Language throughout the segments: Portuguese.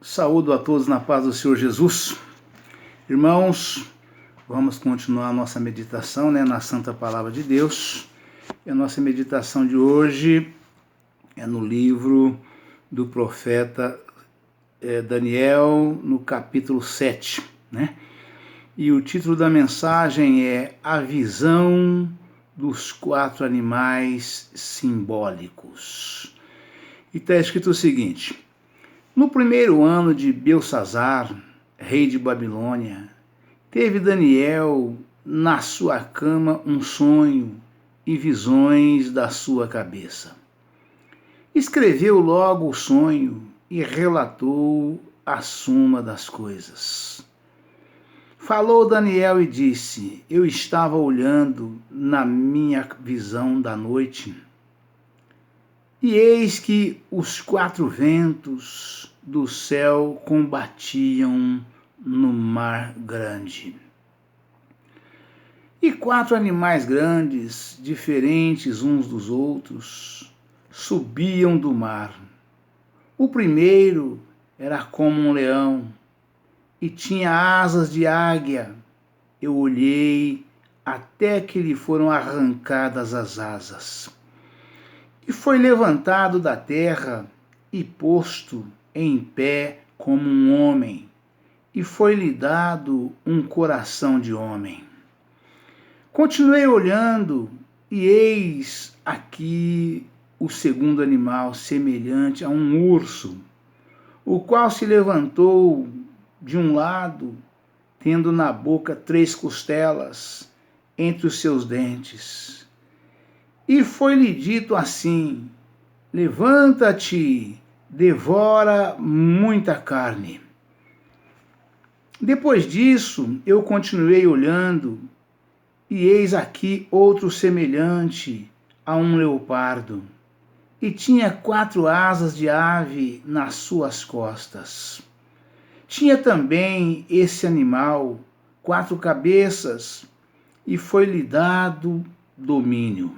Saúdo a todos na paz do Senhor Jesus. Irmãos, vamos continuar a nossa meditação, na Santa Palavra de Deus. E a nossa meditação de hoje é no livro do profeta Daniel, no capítulo 7, E o título da mensagem é A Visão dos 4 Animais Simbólicos. E está escrito o seguinte: no primeiro ano de Belsassar, rei de Babilônia, teve Daniel na sua cama um sonho e visões da sua cabeça. Escreveu logo o sonho e relatou a suma das coisas. Falou Daniel e disse: eu estava olhando na minha visão da noite, e eis que os 4 ventos do céu combatiam no mar grande. E 4 animais grandes, diferentes uns dos outros, subiam do mar. O primeiro era como um leão e tinha asas de águia. Eu olhei até que lhe foram arrancadas as asas. E foi levantado da terra e posto em pé como um homem, e foi-lhe dado um coração de homem. Continuei olhando, e eis aqui o segundo animal, semelhante a um urso, o qual se levantou de um lado, tendo na boca 3 costelas entre os seus dentes. E foi-lhe dito assim: levanta-te, devora muita carne. Depois disso, eu continuei olhando, e eis aqui outro semelhante a um leopardo, e tinha 4 asas de ave nas suas costas. Tinha também esse animal 4 cabeças, e foi-lhe dado domínio.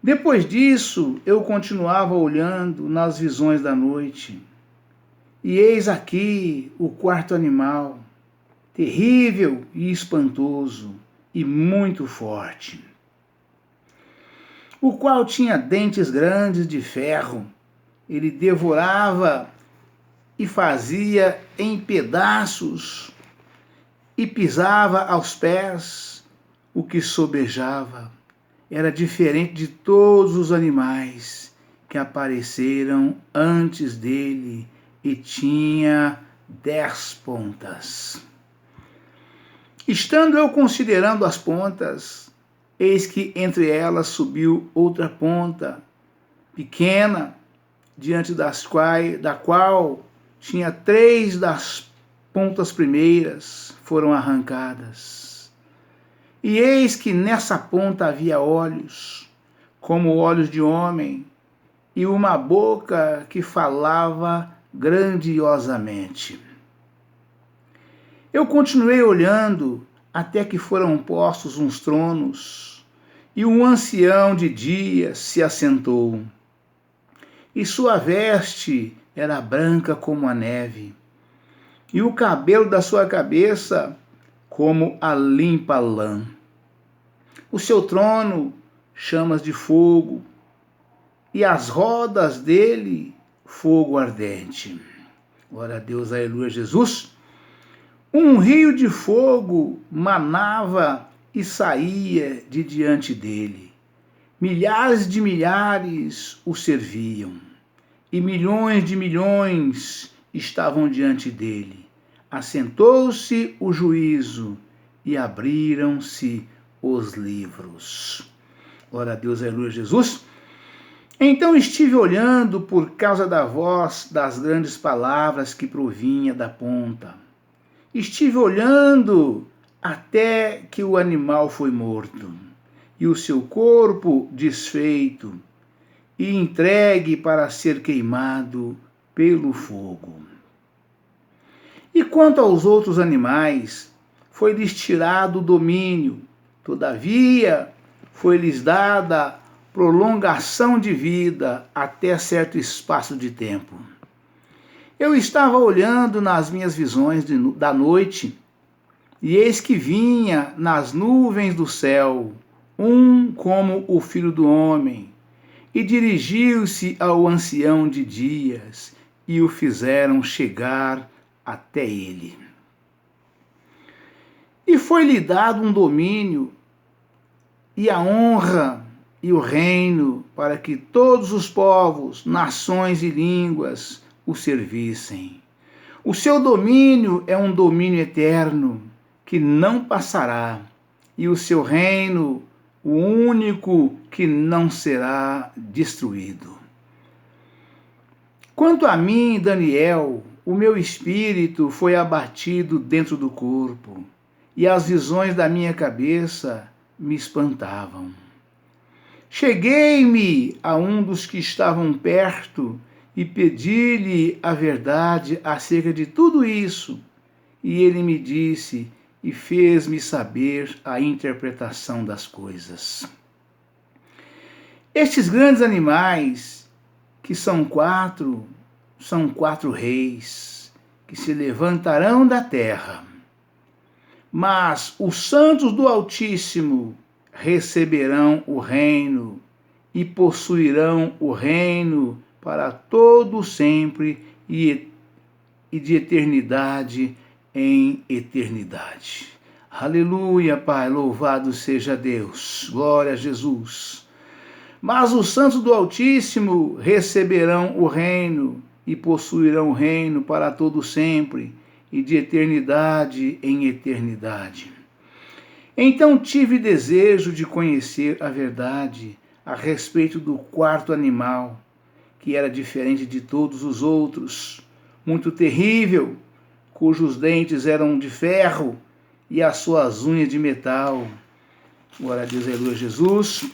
Depois disso, eu continuava olhando nas visões da noite, e eis aqui o 4º animal, terrível e espantoso, e muito forte, o qual tinha dentes grandes de ferro. Ele devorava e fazia em pedaços, e pisava aos pés o que sobejava. Era diferente de todos os animais que apareceram antes dele, e tinha 10 pontas. Estando eu considerando as pontas, eis que entre elas subiu outra ponta, pequena, diante da qual tinha 3 das pontas primeiras foram arrancadas. E eis que nessa ponta havia olhos, como olhos de homem, e uma boca que falava grandiosamente. Eu continuei olhando até que foram postos uns tronos, e um ancião de dia se assentou. E sua veste era branca como a neve, e o cabelo da sua cabeça como a limpa lã. O seu trono, chamas de fogo, e as rodas dele, fogo ardente. Glória a Deus, aleluia, Jesus. Um rio de fogo manava e saía de diante dele. Milhares de milhares o serviam, e milhões de milhões estavam diante dele. Assentou-se o juízo, e abriram-se os livros. Glória a Deus, aleluia, Jesus. Então estive olhando por causa da voz das grandes palavras que provinha da ponta. Estive olhando até que o animal foi morto, e o seu corpo desfeito, e entregue para ser queimado pelo fogo. E quanto aos outros animais, foi-lhes tirado o domínio, todavia foi-lhes dada prolongação de vida até certo espaço de tempo. Eu estava olhando nas minhas visões da noite, e eis que vinha nas nuvens do céu um como o Filho do Homem, e dirigiu-se ao ancião de dias, e o fizeram chegar até ele. E foi-lhe dado um domínio, e a honra, e o reino, para que todos os povos, nações e línguas o servissem. O seu domínio é um domínio eterno, que não passará, e o seu reino, o único que não será destruído. Quanto a mim, Daniel, o meu espírito foi abatido dentro do corpo, e as visões da minha cabeça me espantavam. Cheguei-me a um dos que estavam perto e pedi-lhe a verdade acerca de tudo isso, e ele me disse e fez-me saber a interpretação das coisas. Estes grandes animais, que são quatro reis, que se levantarão da terra. Mas os santos do Altíssimo receberão o reino e possuirão o reino para todo sempre e de eternidade em eternidade. Aleluia, Pai, louvado seja Deus, glória a Jesus. Mas os santos do Altíssimo receberão o reino e possuirão o reino para todo sempre e de eternidade em eternidade. Então tive desejo de conhecer a verdade a respeito do quarto animal, que era diferente de todos os outros, muito terrível, cujos dentes eram de ferro e as suas unhas de metal. Glória a Deus, aleluia, Jesus.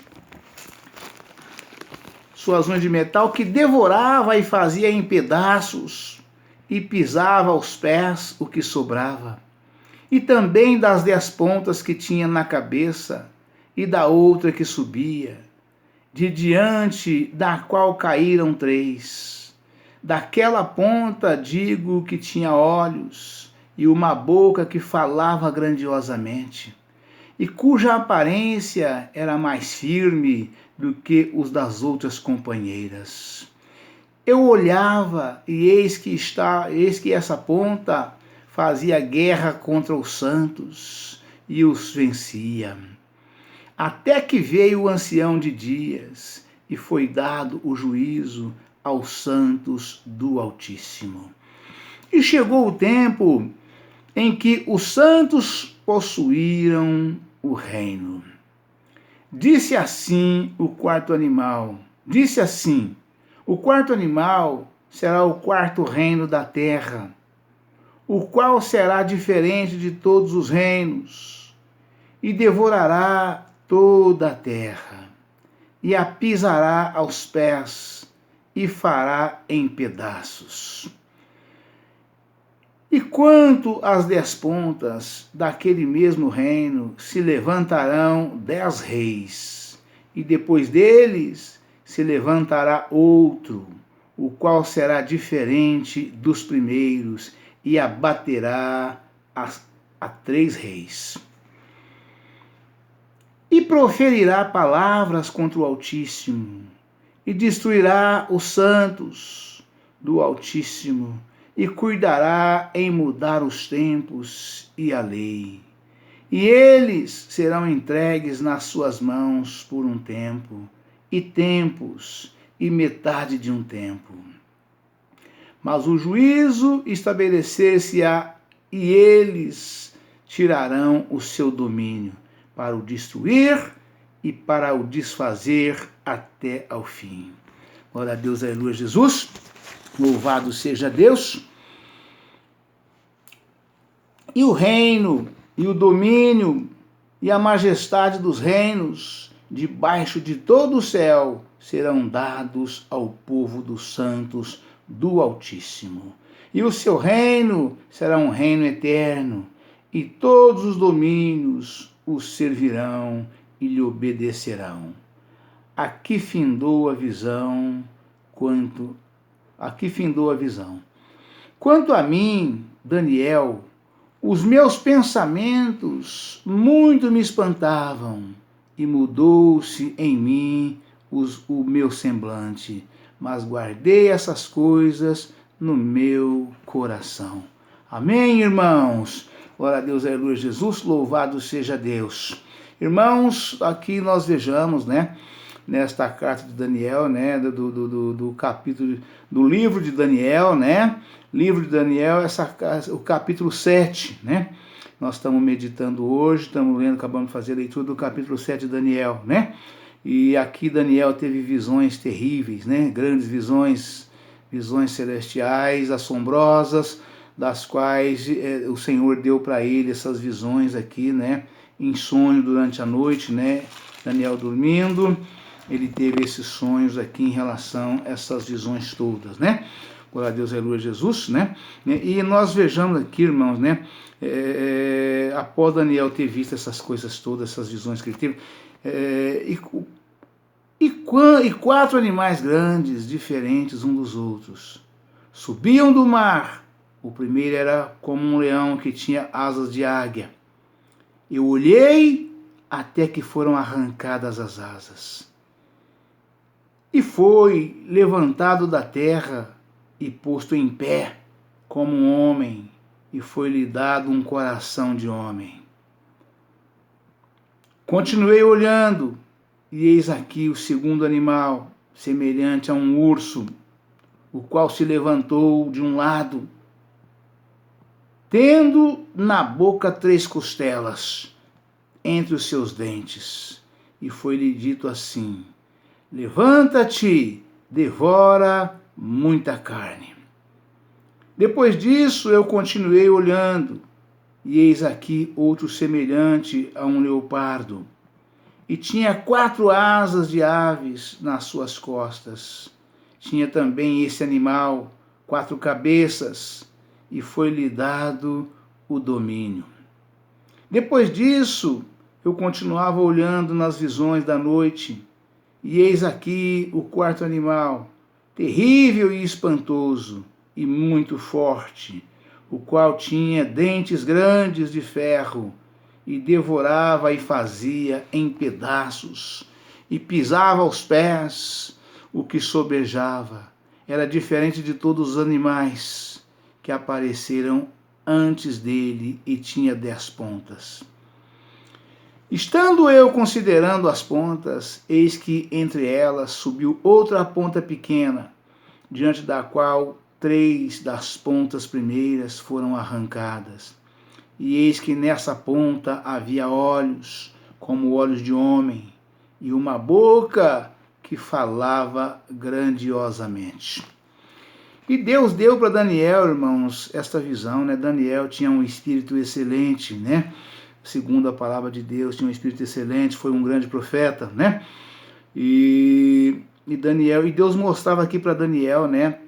Suas unhas de metal que devorava e fazia em pedaços e pisava aos pés o que sobrava. E também das 10 pontas que tinha na cabeça e da outra que subia, de diante da qual caíram 3. Daquela ponta digo que tinha olhos e uma boca que falava grandiosamente, e cuja aparência era mais firme do que os das outras companheiras. Eu olhava e eis que essa ponta fazia guerra contra os santos e os vencia. Até que veio o ancião de dias e foi dado o juízo aos santos do Altíssimo. E chegou o tempo em que os santos possuíram o reino. Disse assim o quarto animal, o quarto animal será o quarto reino da terra, o qual será diferente de todos os reinos, e devorará toda a terra, e a pisará aos pés, e fará em pedaços. E quanto às 10 pontas daquele mesmo reino, se levantarão 10 reis, e depois deles se levantará outro, o qual será diferente dos primeiros, e abaterá a 3 reis. E proferirá palavras contra o Altíssimo, e destruirá os santos do Altíssimo, e cuidará em mudar os tempos e a lei. E eles serão entregues nas suas mãos por um tempo, e tempos, e metade de um tempo. Mas o juízo estabelecer-se-á, e eles tirarão o seu domínio, para o destruir e para o desfazer até ao fim. Glória a Deus, aleluia, Jesus. Louvado seja Deus. E o reino, e o domínio, e a majestade dos reinos, debaixo de todo o céu, serão dados ao povo dos santos do Altíssimo. E o seu reino será um reino eterno, e todos os domínios o servirão e lhe obedecerão. Aqui findou a visão. Quanto a mim, Daniel, os meus pensamentos muito me espantavam, e mudou-se em mim o meu semblante, mas guardei essas coisas no meu coração. Amém, irmãos? Glória a Deus, aleluia, Jesus, louvado seja Deus. Irmãos, aqui nós vejamos, né, nesta carta de Daniel, né, do capítulo, do livro de Daniel, né, livro de Daniel, o capítulo 7, né, nós estamos meditando hoje, estamos lendo, acabamos de fazer a leitura do capítulo 7 de Daniel, né, e aqui Daniel teve visões terríveis, né, grandes visões celestiais, assombrosas, das quais o Senhor deu para ele essas visões aqui, né, em sonho durante a noite, né, Daniel dormindo, ele teve esses sonhos aqui em relação a essas visões todas, né, glória a Deus, aleluia, Jesus, né, e nós vejamos aqui, irmãos, né, após Daniel ter visto essas coisas todas, essas visões que ele teve, e 4 animais grandes, diferentes uns dos outros, subiam do mar. O primeiro era como um leão que tinha asas de águia. Eu olhei até que foram arrancadas as asas. E foi levantado da terra e posto em pé como um homem, e foi-lhe dado um coração de homem. Continuei olhando, e eis aqui o segundo animal, semelhante a um urso, o qual se levantou de um lado, tendo na boca 3 costelas entre os seus dentes. E foi-lhe dito assim: levanta-te, devora muita carne. Depois disso eu continuei olhando, e eis aqui outro semelhante a um leopardo, e tinha 4 asas de aves nas suas costas. Tinha também esse animal 4 cabeças, e foi-lhe dado o domínio. Depois disso, eu continuava olhando nas visões da noite, e eis aqui o 4º animal, terrível e espantoso, e muito forte, o qual tinha dentes grandes de ferro, e devorava e fazia em pedaços, e pisava aos pés o que sobejava. Era diferente de todos os animais que apareceram antes dele, e tinha 10 pontas. Estando eu considerando as pontas, eis que entre elas subiu outra ponta pequena, diante da qual 3 das pontas primeiras foram arrancadas. E eis que nessa ponta havia olhos, como olhos de homem, e uma boca que falava grandiosamente. E Deus deu para Daniel, irmãos, esta visão, né? Daniel tinha um espírito excelente, né? Segundo a palavra de Deus, tinha um espírito excelente, foi um grande profeta, né? E Deus mostrava aqui para Daniel, né,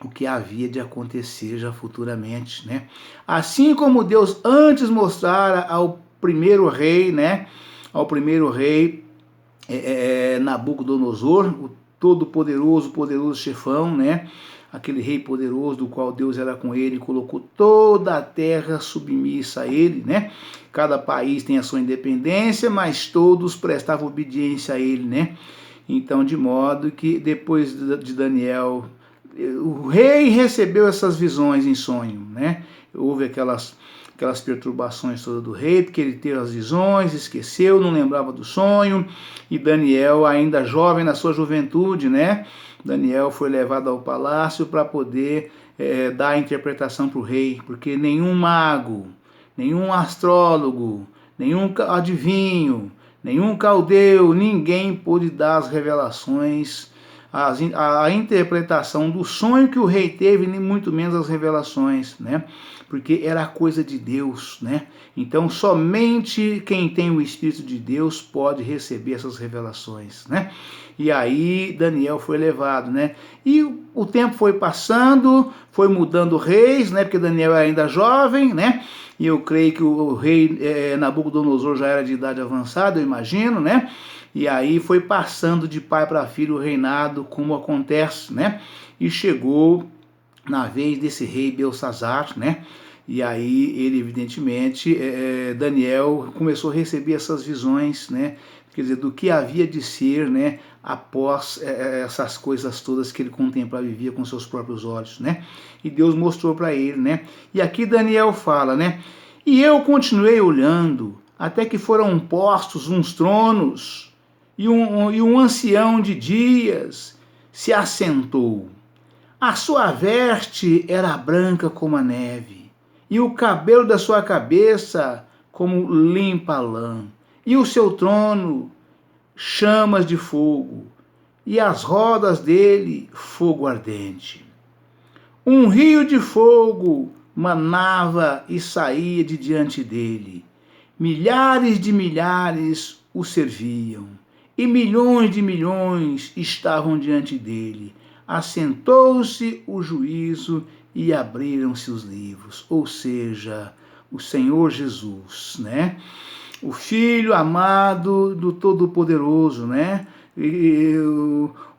o que havia de acontecer já futuramente, né? Assim como Deus antes mostrara ao primeiro rei, né? Ao primeiro rei Nabucodonosor, o todo-poderoso, poderoso chefão, né? Aquele rei poderoso do qual Deus era com ele, colocou toda a terra submissa a ele, né? Cada país tem a sua independência, mas todos prestavam obediência a ele, né? Então, de modo que depois de Daniel, o rei recebeu essas visões em sonho, né? Houve aquelas perturbações todas do rei, porque ele teve as visões, esqueceu, não lembrava do sonho, e Daniel, ainda jovem na sua juventude, né? Daniel foi levado ao palácio para poder dar a interpretação para o rei, porque nenhum mago, nenhum astrólogo, nenhum adivinho, nenhum caldeu, ninguém pôde dar as revelações, a interpretação do sonho que o rei teve, nem muito menos as revelações, né? Porque era coisa de Deus, né? Então somente quem tem o Espírito de Deus pode receber essas revelações, né? E aí Daniel foi levado, né? E o tempo foi passando, foi mudando reis, né? Porque Daniel era ainda jovem, né? E eu creio que o rei Nabucodonosor já era de idade avançada, eu imagino, né? E aí foi passando de pai para filho o reinado, como acontece, né? E chegou na vez desse rei Belsazar, né? E aí ele, evidentemente, Daniel começou a receber essas visões, né? Quer dizer, do que havia de ser, né? Após essas coisas todas que ele contemplava e via com seus próprios olhos, né? E Deus mostrou para ele, né? E aqui Daniel fala, né? E eu continuei olhando até que foram postos uns tronos e um ancião de dias se assentou. A sua veste era branca como a neve, e o cabelo da sua cabeça como limpa lã, e o seu trono chamas de fogo, e as rodas dele fogo ardente. Um rio de fogo manava e saía de diante dele. Milhares de milhares o serviam, e milhões de milhões estavam diante dele. Assentou-se o juízo e abriram-se os livros. Ou seja, o Senhor Jesus, né? O Filho amado do Todo-Poderoso, né?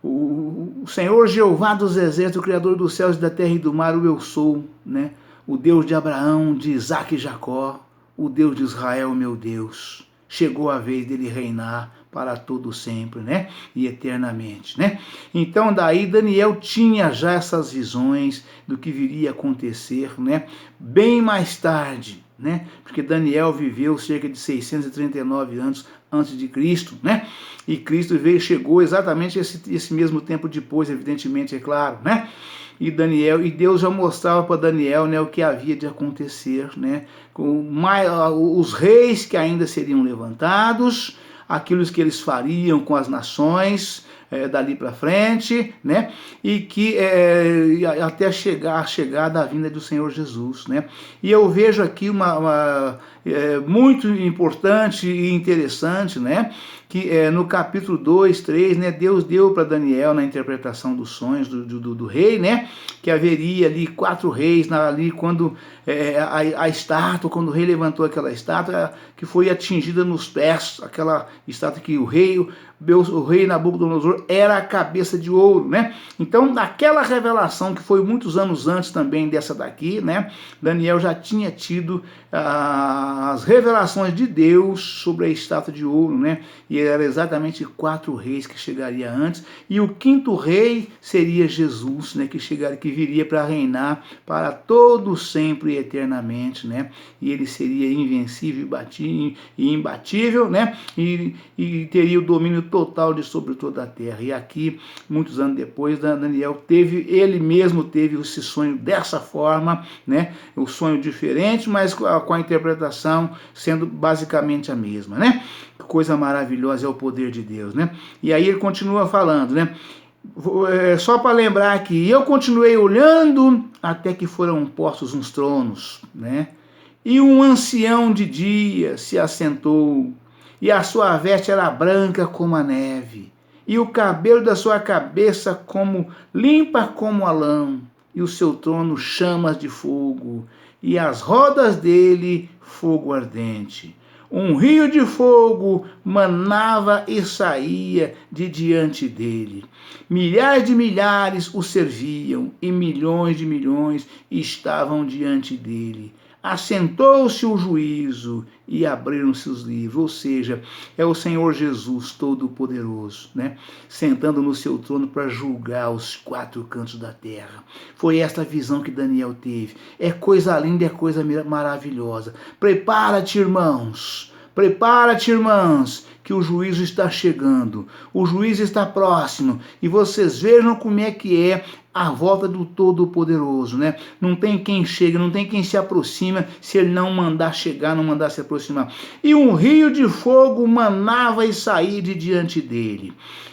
O Senhor Jeová dos Exércitos, o Criador dos céus e da terra e do mar, o Eu Sou, né? O Deus de Abraão, de Isaac e Jacó, o Deus de Israel, meu Deus. Chegou a vez dele reinar para todo sempre, né? E eternamente, né? Então daí Daniel tinha já essas visões do que viria a acontecer, né? Bem mais tarde, né? Porque Daniel viveu cerca de 639 anos antes de Cristo, né? E Cristo chegou exatamente esse mesmo tempo depois, evidentemente, é claro, né? E Deus já mostrava para Daniel, né, o que havia de acontecer, né? Os reis que ainda seriam levantados, aquilo que eles fariam com as nações dali para frente, né? E que até a chegada da vinda do Senhor Jesus, né? E eu vejo aqui muito importante e interessante, né? Que no capítulo 2, 3, né? Deus deu para Daniel na interpretação dos sonhos do rei, né? Que haveria ali 4 reis ali quando a estátua, quando o rei levantou aquela estátua que foi atingida nos pés, aquela estátua que o rei Nabucodonosor era a cabeça de ouro, né? Então, naquela revelação que foi muitos anos antes também dessa daqui, né? Daniel já tinha tido as revelações de Deus sobre a estátua de ouro, né? E era exatamente 4 reis que chegaria antes, e o 5º rei seria Jesus, né? Que viria para reinar para todo sempre e eternamente, né? E ele seria invencível e imbatível, né? E teria o domínio total sobre toda a terra. E aqui, muitos anos depois, Daniel ele mesmo teve esse sonho dessa forma, né? O sonho diferente, mas com a interpretação sendo basicamente a mesma, né? Que coisa maravilhosa é o poder de Deus, né? E aí ele continua falando, né? Só para lembrar aqui, eu continuei olhando até que foram postos uns tronos, né? E um ancião de dia se assentou, e a sua veste era branca como a neve, e o cabelo da sua cabeça limpa como a lã, e o seu trono chamas de fogo, e as rodas dele fogo ardente. Um rio de fogo manava e saía de diante dele. Milhares de milhares o serviam, e milhões de milhões estavam diante dele. Assentou-se o juízo e abriram-se os livros, ou seja, é o Senhor Jesus Todo-Poderoso, né? Sentando no seu trono para julgar os 4 cantos da terra. Foi esta visão que Daniel teve. É coisa linda, é coisa maravilhosa. Prepara-te, irmãos. Prepara-te, irmãs, que o juízo está chegando. O juízo está próximo. E vocês vejam como é que é a volta do Todo-Poderoso, né? Não tem quem chegue, não tem quem se aproxima se ele não mandar chegar, não mandar se aproximar. E um rio de fogo manava e saía de diante dele.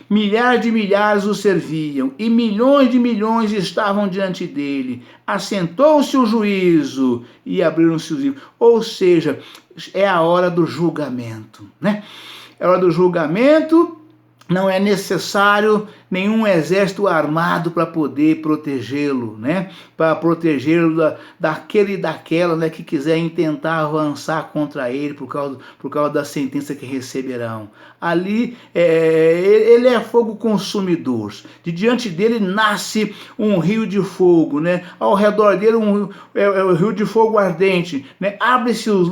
Milhares de milhares o serviam, e milhões de milhões estavam diante dele. Assentou-se o juízo e abriram-se os livros. Ou seja, é a hora do julgamento, né? É a hora do julgamento. Não é necessário nenhum exército armado para poder protegê-lo, né? Para protegê-lo daquele e daquela, né, que quiserem tentar avançar contra ele por causa da sentença que receberão. Ali ele é fogo consumidor. De diante dele nasce um rio de fogo, né? Ao redor dele um rio de fogo ardente, né? Abre-se os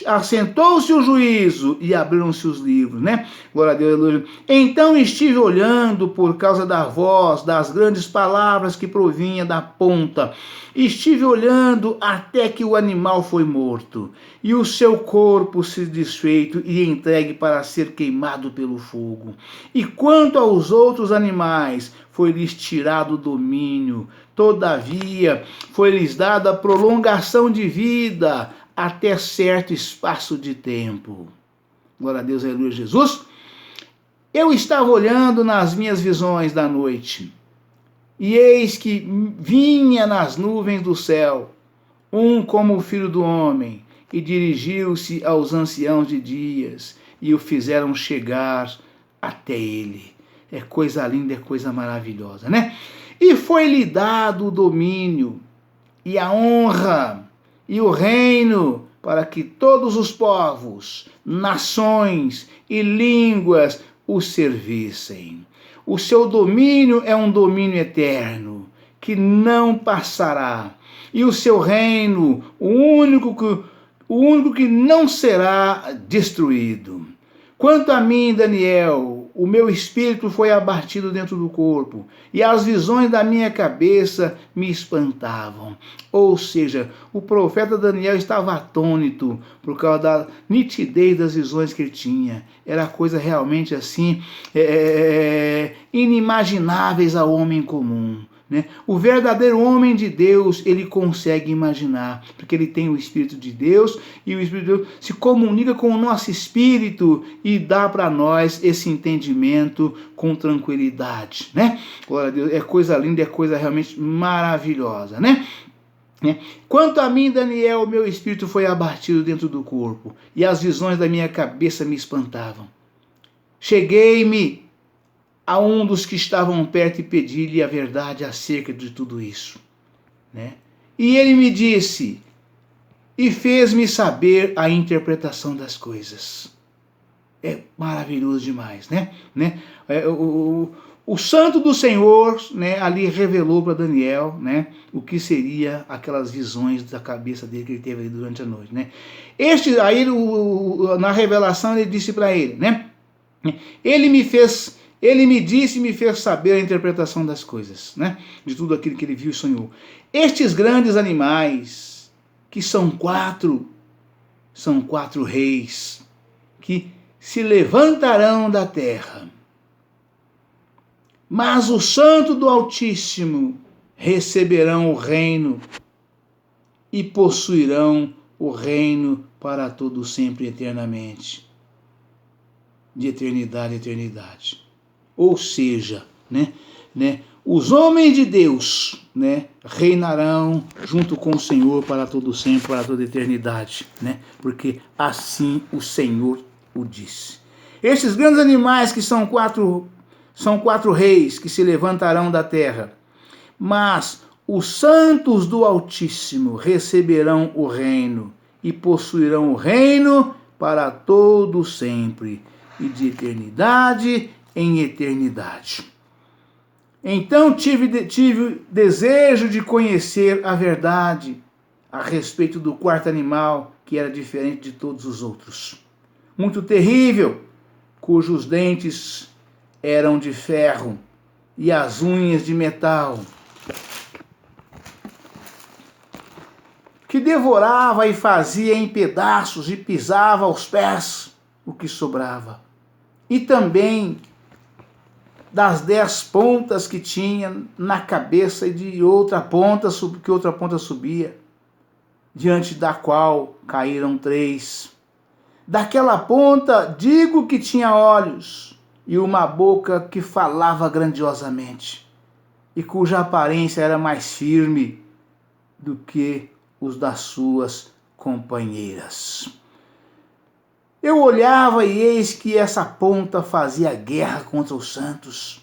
assentou-se o juízo e abriram-se os livros, né? Glória a Deus, aleluia. Então estive olhando por causa da voz, das grandes palavras que provinha da ponta. Estive olhando até que o animal foi morto e o seu corpo se desfeito e entregue para ser queimado pelo fogo. E quanto aos outros animais, foi-lhes tirado o domínio. Todavia, foi-lhes dada a prolongação de vida até certo espaço de tempo. Glória a Deus, aleluia, Jesus. Eu estava olhando nas minhas visões da noite, e eis que vinha nas nuvens do céu um como o filho do homem, e dirigiu-se aos anciãos de dias, e o fizeram chegar até ele. É coisa linda, é coisa maravilhosa, né? E foi-lhe dado o domínio, e a honra, e o reino, para que todos os povos, nações e línguas o servissem. O seu domínio é um domínio eterno, que não passará. E o seu reino, o único que não será destruído. Quanto a mim, Daniel, o meu espírito foi abatido dentro do corpo, e as visões da minha cabeça me espantavam. Ou seja, o profeta Daniel estava atônito por causa da nitidez das visões que ele tinha. Era coisa realmente assim, inimagináveis ao homem comum. Né? O verdadeiro homem de Deus, ele consegue imaginar, porque ele tem o Espírito de Deus, e o Espírito de Deus se comunica com o nosso espírito e dá para nós esse entendimento com tranquilidade, né? Glória a Deus, é coisa linda, é coisa realmente maravilhosa, né? Quanto a mim, Daniel, o meu espírito foi abatido dentro do corpo, e as visões da minha cabeça me espantavam. Cheguei-me a um dos que estavam perto e pedi-lhe a verdade acerca de tudo isso, né? E ele me disse, e fez-me saber a interpretação das coisas. É maravilhoso demais, né? O santo do Senhor, né, ali revelou para Daniel, né, o que seria aquelas visões da cabeça dele que ele teve ali durante a noite, né? Na revelação ele disse para ele, né? Ele me disse e me fez saber a interpretação das coisas, né? De tudo aquilo que ele viu e sonhou. Estes grandes animais, que são quatro reis, que se levantarão da terra. Mas o santo do Altíssimo receberão o reino e possuirão o reino para todo sempre e eternamente. De eternidade a eternidade. Ou seja, os homens de Deus, né, reinarão junto com o Senhor para todo sempre, para toda eternidade, né? Porque assim o Senhor o disse. Esses grandes animais que são quatro reis que se levantarão da terra, mas os santos do Altíssimo receberão o reino e possuirão o reino para todo sempre e de eternidade em eternidade. Então tive desejo de conhecer a verdade a respeito do quarto animal, que era diferente de todos os outros. Muito terrível, cujos dentes eram de ferro e as unhas de metal, que devorava e fazia em pedaços e pisava aos pés o que sobrava. E também das 10 pontas que tinha na cabeça e de outra ponta, que outra ponta subia, diante da qual caíram 3. Daquela ponta digo que tinha olhos e uma boca que falava grandiosamente, e cuja aparência era mais firme do que os das suas companheiras. Eu olhava e eis que essa ponta fazia guerra contra os santos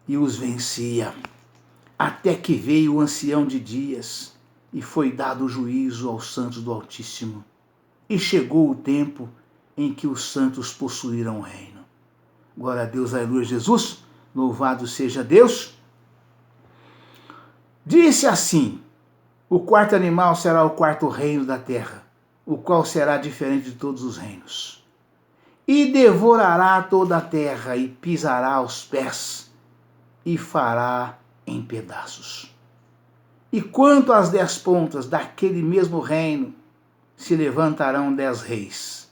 e os vencia, até que veio o ancião de dias e foi dado o juízo aos santos do Altíssimo. E chegou o tempo em que os santos possuíram o reino. Glória a Deus, aleluia, Jesus, louvado seja Deus. Disse assim: o quarto animal será o quarto reino da terra, o qual será diferente de todos os reinos. E devorará toda a terra, e pisará aos pés, e fará em pedaços. E quanto às 10 pontas daquele mesmo reino, se levantarão 10 reis.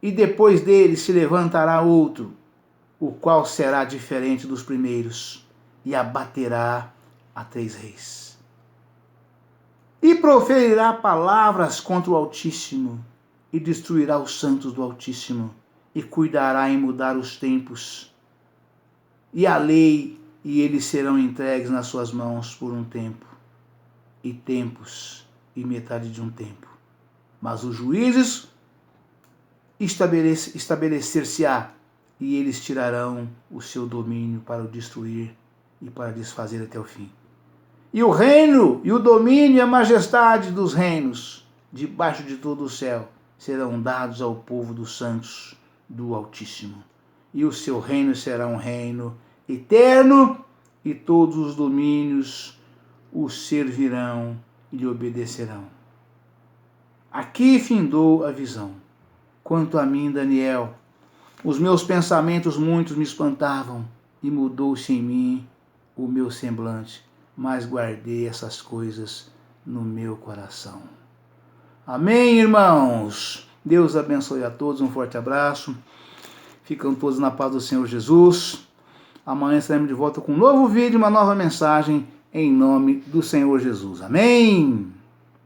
E depois dele se levantará outro, o qual será diferente dos primeiros, e abaterá a 3 reis. E proferirá palavras contra o Altíssimo, e destruirá os santos do Altíssimo, e cuidará em mudar os tempos, e a lei, e eles serão entregues nas suas mãos por um tempo, e tempos, e metade de um tempo. Mas os juízes estabelecer-se-á, e eles tirarão o seu domínio para o destruir e para desfazer até o fim. E o reino, e o domínio e a majestade dos reinos, debaixo de todo o céu, serão dados ao povo dos santos do Altíssimo. E o seu reino será um reino eterno, e todos os domínios o servirão e lhe obedecerão. Aqui findou a visão. Quanto a mim, Daniel, os meus pensamentos muitos me espantavam, e mudou-se em mim o meu semblante, mas guardei essas coisas no meu coração. Amém, irmãos? Deus abençoe a todos, um forte abraço. Ficam todos na paz do Senhor Jesus. Amanhã estaremos de volta com um novo vídeo, uma nova mensagem, em nome do Senhor Jesus. Amém?